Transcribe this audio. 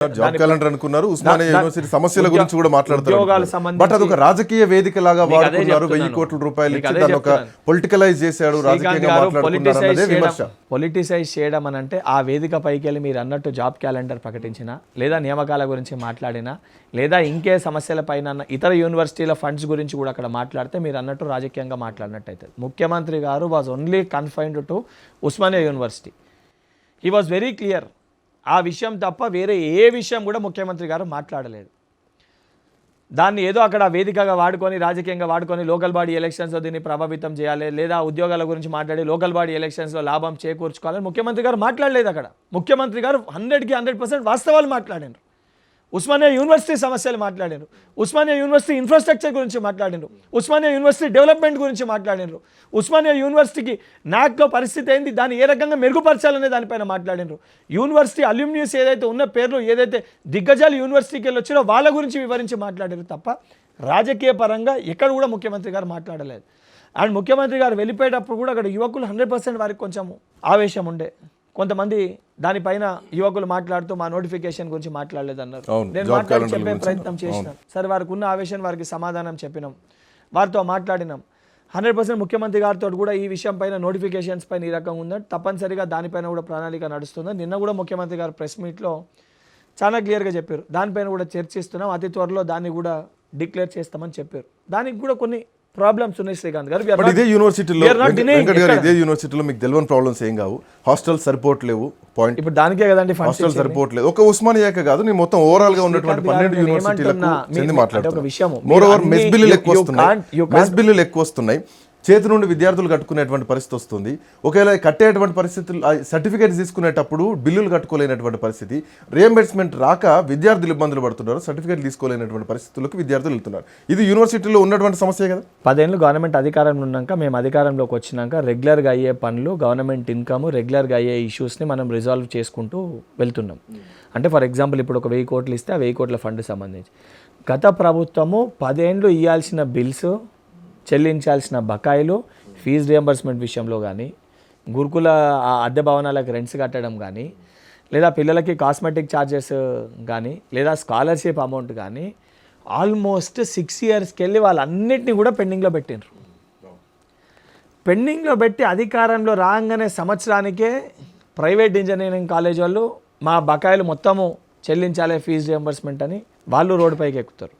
Job calendar అనుకున్నారు, Osmania university సమస్యల గురించి కూడా మాట్లాడతారు. బట్ అదొక రాజకీయ వేదిక లాగా వాడుకున్నారు. 1000 కోట్ల రూపాయలు ఇచ్చి దాన్ని ఒక పొలిటికలైజ్ చేశాడు, రాజకీయంగా మాట్లాడుకున్నారు అన్నదే విమర్శ. పొలిటిసైజ్ చేయడం అని అంటే ఆ వేదిక పైకి వెళ్ళి మీరు అన్నట్టు జాబ్ క్యాలెండర్ ప్రకటించినా, లేదా నియామకాల గురించి మాట్లాడినా, లేదా ఇంకే సమస్యల పైన ఇతర యూనివర్సిటీల ఫండ్స్ గురించి కూడా అక్కడ మాట్లాడితే మీరు అన్నట్టు రాజకీయంగా మాట్లాడినట్టు అవుతుంది. ముఖ్యమంత్రి గారు was only confined to Osmania university. He was very clear. ఆ విషయం తప్ప వేరే ఏ విషయం కూడా ముఖ్యమంత్రి గారు మాట్లాడలేదు. దాన్ని ఏదో అక్కడ వేదికగా వాడుకొని, రాజకీయంగా వాడుకొని లోకల్ బాడీ ఎలక్షన్స్లో దీన్ని ప్రభావితం చేయాలి, లేదా ఉద్యోగాల గురించి మాట్లాడి లోకల్ బాడీ ఎలక్షన్స్లో లాభం చేకూర్చుకోవాలని ముఖ్యమంత్రి గారు మాట్లాడలేదు. అక్కడ ముఖ్యమంత్రి గారు 100కి 100% వాస్తవాలు మాట్లాడారు. ఉస్మానియా యూనివర్సిటీ సమస్యలు మాట్లాడారు, ఉస్మానియా యూనివర్సిటీ ఇన్ఫ్రాస్ట్రక్చర్ గురించి మాట్లాడారు, ఉస్మానియా యూనివర్సిటీ డెవలప్మెంట్ గురించి మాట్లాడారు, ఉస్మానియా యూనివర్సిటీకి నాక్లో పరిస్థితి ఏంది, దాన్ని ఏ రకంగా మెరుగుపరచాలనే దానిపైన మాట్లాడారు. యూనివర్సిటీ అల్యూమినియస్ ఏదైతే ఉన్న పేర్లు, ఏదైతే దిగ్గజాలు యూనివర్సిటీకి వెళ్ళి వచ్చారో వాళ్ళ గురించి వివరించి మాట్లాడారు తప్ప రాజకీయ పరంగా ఎక్కడ కూడా ముఖ్యమంత్రి గారు మాట్లాడలేదు. అండ్ ముఖ్యమంత్రి గారు వెళ్ళిపోయేటప్పుడు కూడా అక్కడ యువకులు 100% వారికి కొంచెం ఆవేశం ఉండే. కొంతమంది దానిపైన యువకులు మాట్లాడుతూ మా నోటిఫికేషన్ గురించి మాట్లాడలేదు అన్నారు. నేను మాట్లాడి చెప్పే ప్రయత్నం చేసినాను. సరే, వారికి ఉన్న ఆవేశం వారికి సమాధానం చెప్పినాం, వారితో మాట్లాడినాం. 100% ముఖ్యమంత్రి గారితో కూడా ఈ విషయం పైన, నోటిఫికేషన్స్ పైన ఈ రకంగా ఉందని, తప్పనిసరిగా దానిపైన కూడా ప్రణాళిక నడుస్తుందని నిన్న కూడా ముఖ్యమంత్రి గారు ప్రెస్ మీట్లో చాలా క్లియర్గా చెప్పారు. దానిపైన కూడా చర్చిస్తున్నాం, అతి త్వరలో దాన్ని కూడా డిక్లేర్ చేస్తామని చెప్పారు. దానికి కూడా కొన్ని ప్రాబ్లమ్స్ ఉన్నాయి శ్రీకాంత్ గారు. ఇదే యూనివర్సిటీలో మీకు తెలియని ప్రాబ్లమ్స్ ఏం కావు. హాస్టల్ సరిపోవట్లేవు, పాయింట్. ఇప్పుడు దానికే కదండి హాస్టల్ సరిపోవట్లేదు. ఒక ఉస్మానియాకే కాదు, నేను మొత్తం ఓవరాల్ గా ఉన్నటువంటి 12 యూనివర్సిటీలకు చెంది మాట్లాడుతున్నాను. మోర్ ఓవర్ మెస్ బిల్లులు ఎక్కువ వస్తున్నాయి. చేతి నుండి విద్యార్థులు కట్టుకునేటువంటి పరిస్థితి వస్తుంది. ఒకవేళ కట్టేటువంటి పరిస్థితులు, సర్టిఫికేట్స్ తీసుకునేటప్పుడు బిల్లులు కట్టుకోలేనటువంటి పరిస్థితి, రియంబర్స్మెంట్ రాక విద్యార్థులు ఇబ్బందులు పడుతున్నారు, సర్టిఫికేట్ తీసుకోలేనటువంటి పరిస్థితులకు విద్యార్థులు వెళ్తున్నారు. ఇది యూనివర్సిటీలో ఉన్నటువంటి సమస్య కదా. 10 ఏళ్ళు గవర్నమెంట్ అధికారంలో ఉన్నాక, మేము అధికారంలోకి వచ్చినాక రెగ్యులర్గా అయ్యే పనులు, గవర్నమెంట్ ఇన్కమ్, రెగ్యులర్గా అయ్యే ఇష్యూస్ని మనం రిజాల్వ్ చేసుకుంటూ వెళ్తున్నాం. అంటే ఫర్ ఎగ్జాంపుల్ ఇప్పుడు ఒక 1000 కోట్లు ఇస్తే ఆ 1000 కోట్ల ఫండ్ సంబంధించి గత ప్రభుత్వము 10 ఏళ్ళు ఇవ్వాల్సిన బిల్స్, చెల్లించాల్సిన బకాయిలు, ఫీజు రియంబర్స్మెంట్ విషయంలో కానీ, గురుకుల అద్దె భవనాలకు రెంట్స్ కట్టడం కానీ, లేదా పిల్లలకి కాస్మెటిక్ ఛార్జెస్ కానీ, లేదా స్కాలర్షిప్ అమౌంట్ కానీ, ఆల్మోస్ట్ 6 ఇయర్స్కి వెళ్ళి వాళ్ళన్నిటినీ కూడా పెండింగ్లో పెట్టినారు. పెండింగ్లో పెట్టి అధికారంలో రాగానే సంవత్సరానికే ప్రైవేట్ ఇంజనీరింగ్ కాలేజ్ వాళ్ళు మా బకాయిలు మొత్తము చెల్లించాలి ఫీజు రియంబర్స్మెంట్ అని వాళ్ళు రోడ్డుపైకి ఎక్కుతారు.